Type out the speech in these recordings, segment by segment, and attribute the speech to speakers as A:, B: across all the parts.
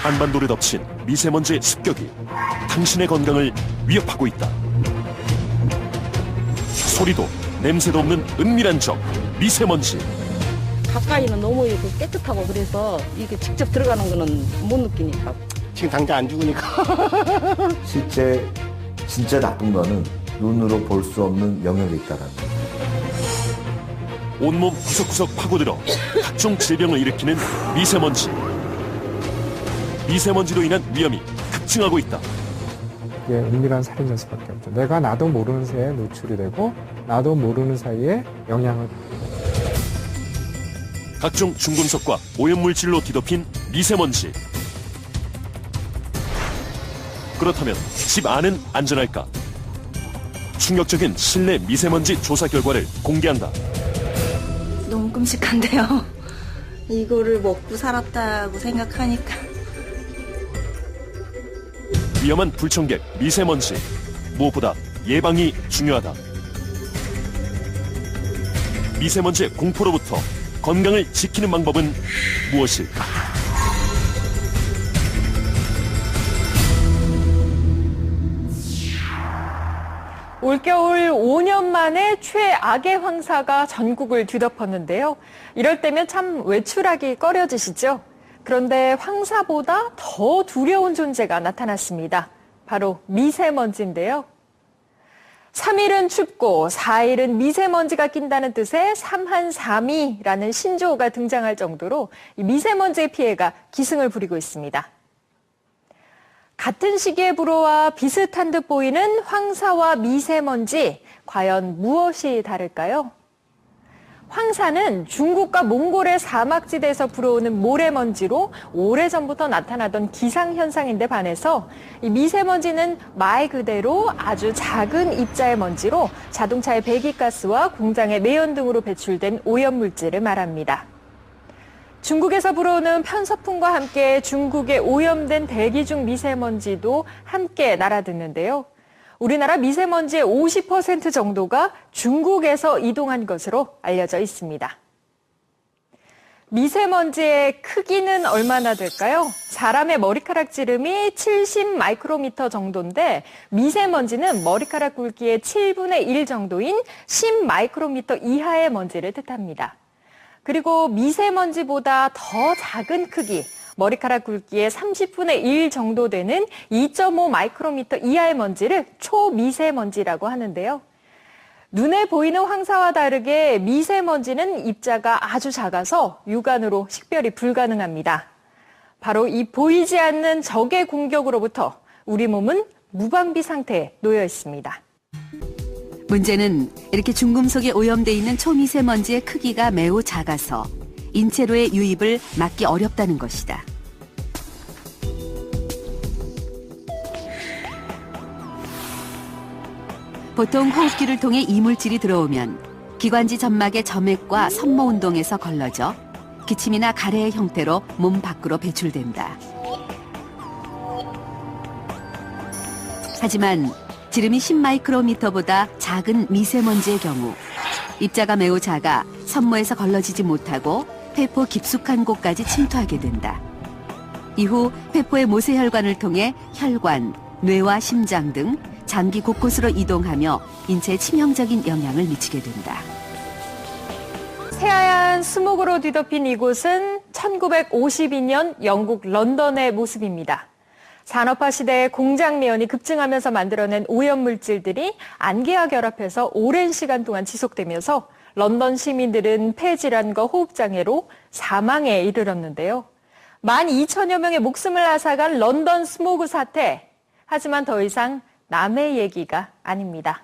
A: 한반도를 덮친 미세먼지의 습격이 당신의 건강을 위협하고 있다. 소리도 냄새도 없는 은밀한 적, 미세먼지.
B: 가까이는 너무 이렇게 깨끗하고 그래서 이게 직접 들어가는 거는 못 느끼니까.
C: 지금 당장 안 죽으니까.
D: 실제 진짜 나쁜 거는 눈으로 볼 수 없는 영역에 있다는 거.
A: 온몸 구석구석 파고들어 각종 질병을 일으키는 미세먼지. 미세먼지로 인한 위험이 급증하고 있다.
E: 이게 은밀한 살인일 수밖에 없죠. 내가 나도 모르는 새에 노출이 되고 나도 모르는 사이에 영향을 받고.
A: 각종 중금속과 오염물질로 뒤덮인 미세먼지. 그렇다면 집 안은 안전할까? 충격적인 실내 미세먼지 조사 결과를 공개한다.
F: 너무 끔찍한데요. 이거를 먹고 살았다고 생각하니까.
A: 위험한 불청객 미세먼지. 무엇보다 예방이 중요하다. 미세먼지의 공포로부터 건강을 지키는 방법은 무엇일까?
G: 올겨울 5년 만에 최악의 황사가 전국을 뒤덮었는데요. 이럴 때면 참 외출하기 꺼려지시죠? 그런데 황사보다 더 두려운 존재가 나타났습니다. 바로 미세먼지인데요. 3일은 춥고 4일은 미세먼지가 낀다는 뜻의 삼한삼이라는 신조어가 등장할 정도로 이 미세먼지의 피해가 기승을 부리고 있습니다. 같은 시기에 불어와 비슷한 듯 보이는 황사와 미세먼지, 과연 무엇이 다를까요? 황사는 중국과 몽골의 사막지대에서 불어오는 모래먼지로 오래전부터 나타나던 기상현상인데 반해서 이 미세먼지는 말 그대로 아주 작은 입자의 먼지로 자동차의 배기가스와 공장의 매연 등으로 배출된 오염물질을 말합니다. 중국에서 불어오는 편서풍과 함께 중국의 오염된 대기 중 미세먼지도 함께 날아드는데요. 우리나라 미세먼지의 50% 정도가 중국에서 이동한 것으로 알려져 있습니다. 미세먼지의 크기는 얼마나 될까요? 사람의 머리카락 지름이 70 마이크로미터 정도인데 미세먼지는 머리카락 굵기의 7분의 1 정도인 10 마이크로미터 이하의 먼지를 뜻합니다. 그리고 미세먼지보다 더 작은 크기, 머리카락 굵기의 30분의 1 정도 되는 2.5 마이크로미터 이하의 먼지를 초미세먼지라고 하는데요. 눈에 보이는 황사와 다르게 미세먼지는 입자가 아주 작아서 육안으로 식별이 불가능합니다. 바로 이 보이지 않는 적의 공격으로부터 우리 몸은 무방비 상태에 놓여 있습니다.
H: 문제는 이렇게 중금속에 오염돼 있는 초미세먼지의 크기가 매우 작아서 인체로의 유입을 막기 어렵다는 것이다. 보통 호흡기를 통해 이물질이 들어오면 기관지 점막의 점액과 섬모 운동에서 걸러져 기침이나 가래의 형태로 몸 밖으로 배출된다. 하지만 지름이 10마이크로미터보다 작은 미세먼지의 경우 입자가 매우 작아 섬모에서 걸러지지 못하고 폐포 깊숙한 곳까지 침투하게 된다. 이후 폐포의 모세혈관을 통해 혈관, 뇌와 심장 등 장기 곳곳으로 이동하며 인체에 치명적인 영향을 미치게 된다.
G: 새하얀 스모그로 뒤덮인 이곳은 1952년 영국 런던의 모습입니다. 산업화 시대에 공장 매연이 급증하면서 만들어낸 오염물질들이 안개와 결합해서 오랜 시간 동안 지속되면서 런던 시민들은 폐질환과 호흡장애로 사망에 이르렀는데요. 12,000여 명의 목숨을 앗아간 런던 스모그 사태. 하지만 더 이상 남의 얘기가 아닙니다.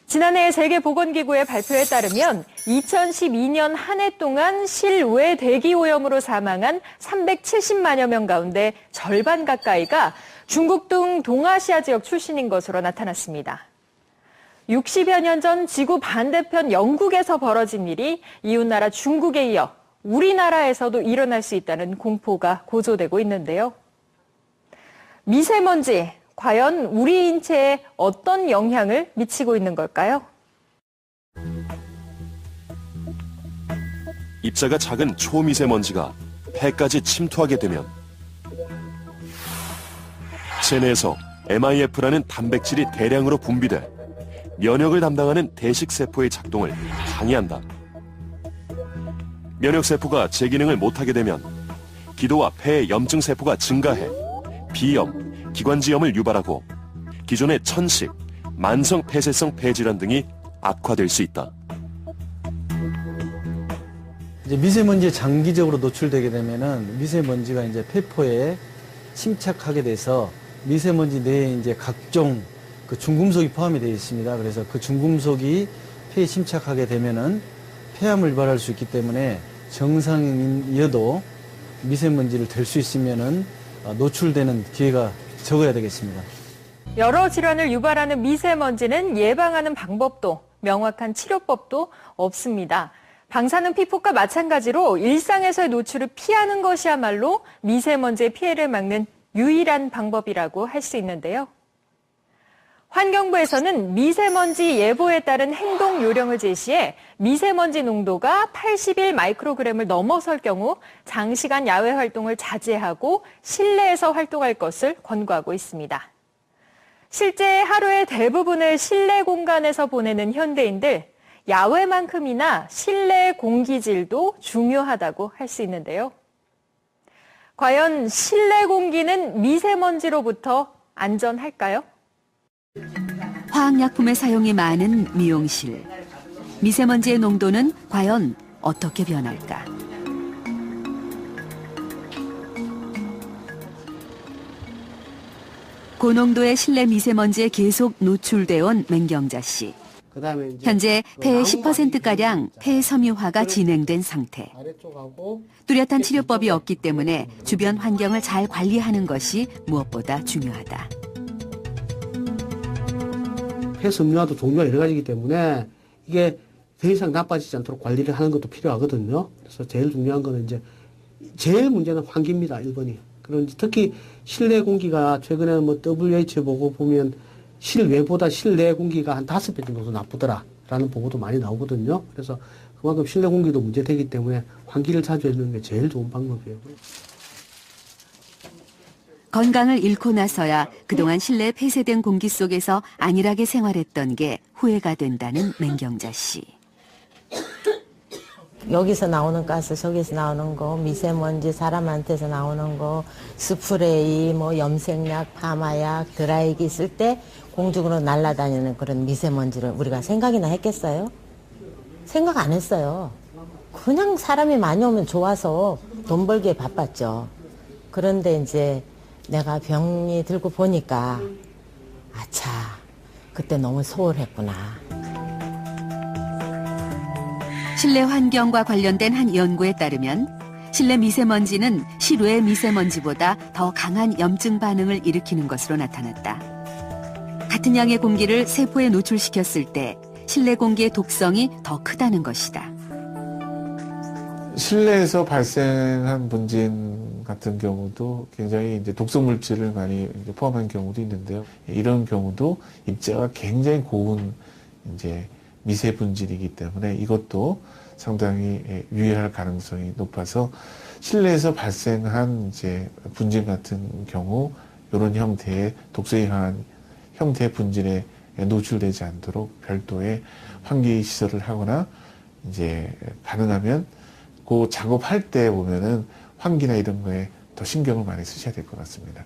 G: 지난해 세계보건기구의 발표에 따르면 2012년 한 해 동안 실외 대기오염으로 사망한 370만여 명 가운데 절반 가까이가 중국 등 동아시아 지역 출신인 것으로 나타났습니다. 60여 년 전 지구 반대편 영국에서 벌어진 일이 이웃나라 중국에 이어 우리나라에서도 일어날 수 있다는 공포가 고조되고 있는데요. 미세먼지, 과연 우리 인체에 어떤 영향을 미치고 있는 걸까요?
A: 입자가 작은 초미세먼지가 폐까지 침투하게 되면 체내에서 MIF라는 단백질이 대량으로 분비돼 면역을 담당하는 대식세포의 작동을 방해한다. 면역세포가 제 기능을 못하게 되면 기도와 폐의 염증 세포가 증가해 비염, 기관지염을 유발하고 기존의 천식, 만성 폐쇄성 폐질환 등이 악화될 수 있다.
C: 이제 미세먼지에 장기적으로 노출되게 되면은 미세먼지가 이제 폐포에 침착하게 돼서 미세먼지 내에 이제 각종 그 중금속이 포함이 되어 있습니다. 그래서 그 중금속이 폐에 침착하게 되면은 폐암을 유발할 수 있기 때문에 정상인이어도 미세먼지를 댈 수 있으면은 노출되는 기회가 적어야 되겠습니다.
G: 여러 질환을 유발하는 미세먼지는 예방하는 방법도 명확한 치료법도 없습니다. 방사능 피폭과 마찬가지로 일상에서의 노출을 피하는 것이야말로 미세먼지의 피해를 막는 유일한 방법이라고 할 수 있는데요. 환경부에서는 미세먼지 예보에 따른 행동 요령을 제시해 미세먼지 농도가 81 마이크로그램을 넘어설 경우 장시간 야외 활동을 자제하고 실내에서 활동할 것을 권고하고 있습니다. 실제 하루의 대부분을 실내 공간에서 보내는 현대인들, 야외만큼이나 실내 공기질도 중요하다고 할 수 있는데요. 과연 실내 공기는 미세먼지로부터 안전할까요?
H: 화학약품의 사용이 많은 미용실. 미세먼지의 농도는 과연 어떻게 변할까? 고농도의 실내 미세먼지에 계속 노출돼 온 맹경자 씨. 현재 폐의 10%가량 폐섬유화가 진행된 상태. 뚜렷한 치료법이 없기 때문에 주변 환경을 잘 관리하는 것이 무엇보다 중요하다.
I: 폐섬유화도 종류가 여러 가지이기 때문에 이게 더 이상 나빠지지 않도록 관리를 하는 것도 필요하거든요. 그래서 제일 중요한 거는 이제 제일 문제는 환기입니다. 1번이. 그런 특히 실내 공기가 최근에 뭐 WHO 보고 보면 실외보다 실내 공기가 한 5배 정도 더 나쁘더라라는 보고도 많이 나오거든요. 그래서 그만큼 실내 공기도 문제되기 때문에 환기를 자주 해주는 게 제일 좋은 방법이에요.
H: 건강을 잃고 나서야 그동안 실내에 폐쇄된 공기 속에서 안일하게 생활했던 게 후회가 된다는 맹경자 씨.
J: 여기서 나오는 가스, 저기서 나오는 거, 미세먼지, 사람한테서 나오는 거, 스프레이, 뭐 염색약, 파마약, 드라이기 쓸 때 공중으로 날아다니는 그런 미세먼지를 우리가 생각이나 했겠어요? 생각 안 했어요. 그냥 사람이 많이 오면 좋아서 돈 벌기에 바빴죠. 그런데 이제 내가 병이 들고 보니까 아차, 그때 너무 소홀했구나.
H: 실내 환경과 관련된 한 연구에 따르면 실내 미세먼지는 실외 미세먼지보다 더 강한 염증 반응을 일으키는 것으로 나타났다. 같은 양의 공기를 세포에 노출시켰을 때 실내 공기의 독성이 더 크다는 것이다.
E: 실내에서 발생한 분진 같은 경우도 굉장히 이제 독성 물질을 많이 포함한 경우도 있는데요. 이런 경우도 입자가 굉장히 고운 이제 미세 분질이기 때문에 이것도 상당히 유의할 가능성이 높아서 실내에서 발생한 이제 분진 같은 경우 이런 형태의 독성이 강한 형태의 분질에 노출되지 않도록 별도의 환기 시설을 하거나 이제 가능하면 그 작업할 때 보면은 환기나 이런 거에 더 신경을 많이 쓰셔야 될 것 같습니다.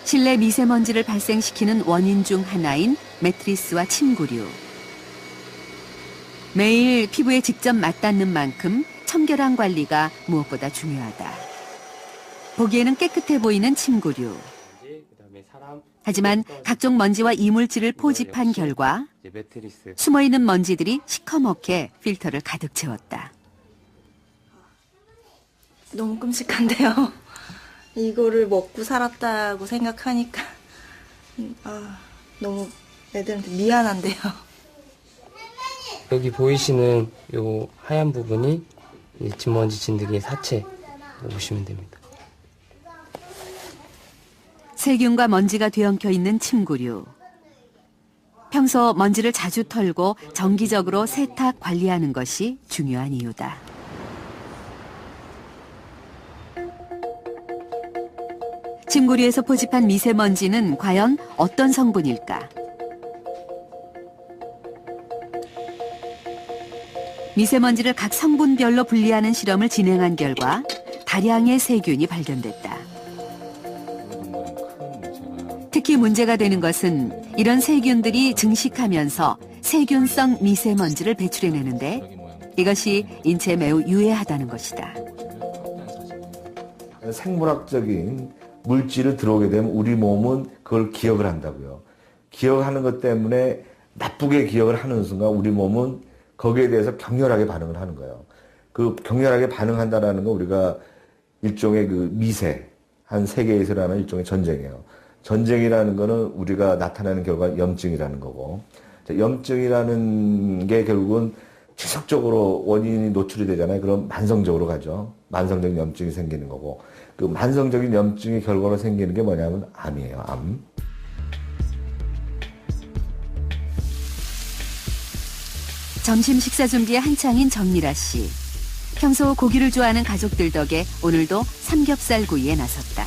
H: 실내 미세먼지를 발생시키는 원인 중 하나인 매트리스와 침구류. 매일 피부에 직접 맞닿는 만큼 청결한 관리가 무엇보다 중요하다. 보기에는 깨끗해 보이는 침구류. 하지만 각종 먼지와 이물질을 포집한 결과 숨어있는 먼지들이 시커멓게 필터를 가득 채웠다.
F: 너무 끔찍한데요. 이거를 먹고 살았다고 생각하니까 너무 애들한테 미안한데요.
K: 여기 보이시는 요 하얀 부분이 진먼지 진드기의 사체로 보시면 됩니다.
H: 세균과 먼지가 뒤엉켜 있는 침구류. 평소 먼지를 자주 털고 정기적으로 세탁 관리하는 것이 중요한 이유다. 침구류에서 포집한 미세먼지는 과연 어떤 성분일까? 미세먼지를 각 성분별로 분리하는 실험을 진행한 결과 다량의 세균이 발견됐다. 특히 문제가 되는 것은 이런 세균들이 증식하면서 세균성 미세먼지를 배출해내는데 이것이 인체에 매우 유해하다는 것이다.
D: 생물학적인 물질을 들어오게 되면 우리 몸은 그걸 기억을 한다고요. 기억하는 것 때문에 나쁘게 기억을 하는 순간 우리 몸은 거기에 대해서 격렬하게 반응을 하는 거예요. 그 격렬하게 반응한다라는 건 우리가 일종의 그 미세, 한 세계에서 일어나는 일종의 전쟁이에요. 전쟁이라는 거는 우리가 나타나는 결과 염증이라는 거고, 염증이라는 게 결국은 지속적으로 원인이 노출이 되잖아요. 그럼 만성적으로 가죠. 만성적인 염증이 생기는 거고, 그 만성적인 염증의 결과로 생기는 게 뭐냐면 암이에요. 암.
H: 점심 식사 준비에 한창인 정미라 씨. 평소 고기를 좋아하는 가족들 덕에 오늘도 삼겹살 구이에 나섰다.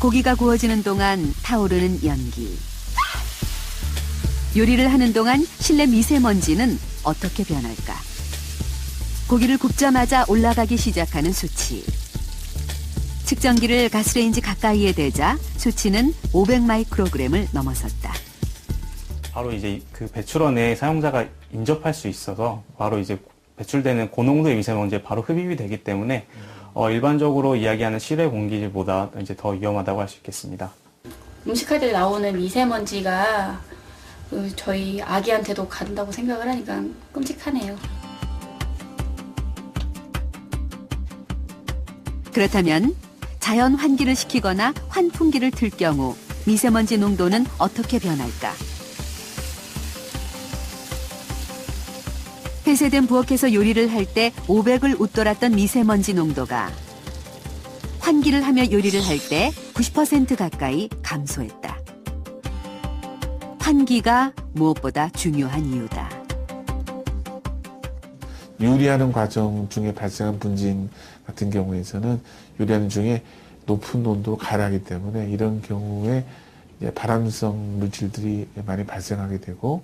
H: 고기가 구워지는 동안 타오르는 연기. 요리를 하는 동안 실내 미세먼지는 어떻게 변할까? 고기를 굽자마자 올라가기 시작하는 수치. 측정기를 가스레인지 가까이에 대자 수치는 500마이크로그램을 넘어섰다.
L: 바로 이제 그 배출원에 사용자가 인접할 수 있어서 바로 이제 배출되는 고농도의 미세먼지에 바로 흡입이 되기 때문에 일반적으로 이야기하는 실외 공기질보다 이제 더 위험하다고 할 수 있겠습니다.
M: 음식할 때 나오는 미세먼지가 저희 아기한테도 간다고 생각을 하니까 끔찍하네요.
H: 그렇다면 자연 환기를 시키거나 환풍기를 틀 경우 미세먼지 농도는 어떻게 변할까? 폐쇄된 부엌에서 요리를 할 때 500을 웃돌았던 미세먼지 농도가 환기를 하며 요리를 할 때 90% 가까이 감소했다. 환기가 무엇보다 중요한 이유다.
E: 요리하는 과정 중에 발생한 분진 같은 경우에서는 요리하는 중에 높은 온도로 가열하기 때문에 이런 경우에 이제 발암성 물질들이 많이 발생하게 되고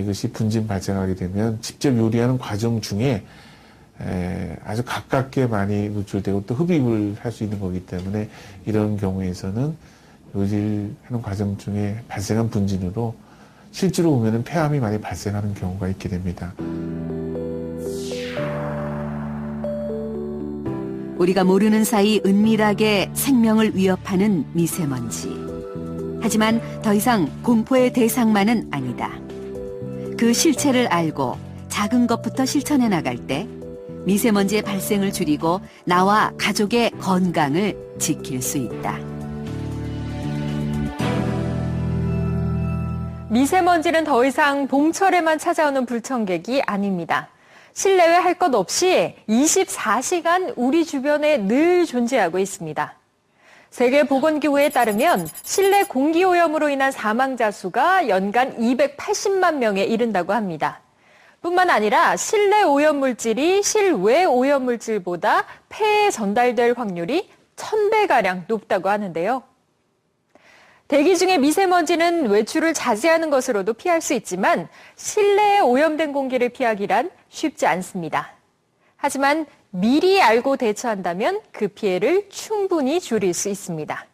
E: 이것이 분진 발생하게 되면 직접 요리하는 과정 중에 아주 가깝게 많이 노출되고 또 흡입을 할 수 있는 거기 때문에 이런 경우에서는 요리를 하는 과정 중에 발생한 분진으로 실제로 보면은 폐암이 많이 발생하는 경우가 있게 됩니다.
H: 우리가 모르는 사이 은밀하게 생명을 위협하는 미세먼지. 하지만 더 이상 공포의 대상만은 아니다. 그 실체를 알고 작은 것부터 실천해 나갈 때 미세먼지의 발생을 줄이고 나와 가족의 건강을 지킬 수 있다.
G: 미세먼지는 더 이상 봄철에만 찾아오는 불청객이 아닙니다. 실내외 할 것 없이 24시간 우리 주변에 늘 존재하고 있습니다. 세계보건기구에 따르면 실내 공기오염으로 인한 사망자 수가 연간 280만 명에 이른다고 합니다. 뿐만 아니라 실내 오염물질이 실외 오염물질보다 폐에 전달될 확률이 1000배가량 높다고 하는데요. 대기 중에 미세먼지는 외출을 자제하는 것으로도 피할 수 있지만 실내에 오염된 공기를 피하기란 쉽지 않습니다. 하지만 미리 알고 대처한다면 그 피해를 충분히 줄일 수 있습니다.